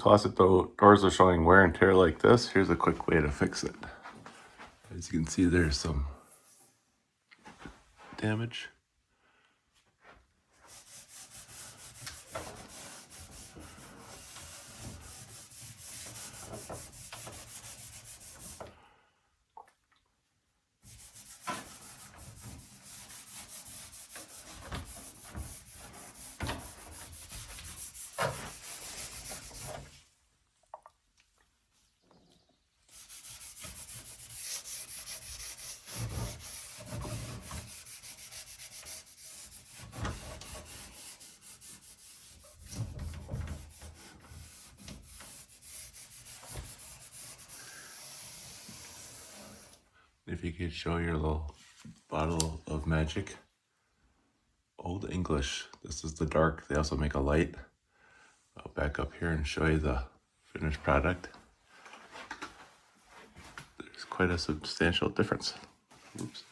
closet doors are showing wear and tear like this, here's a quick way to fix it. As you can see, there's some damage. If you could show your little bottle of magic. Old English. This is the dark. They also make a light. I'll back up here and show you the finished product. There's quite a substantial difference. Oops.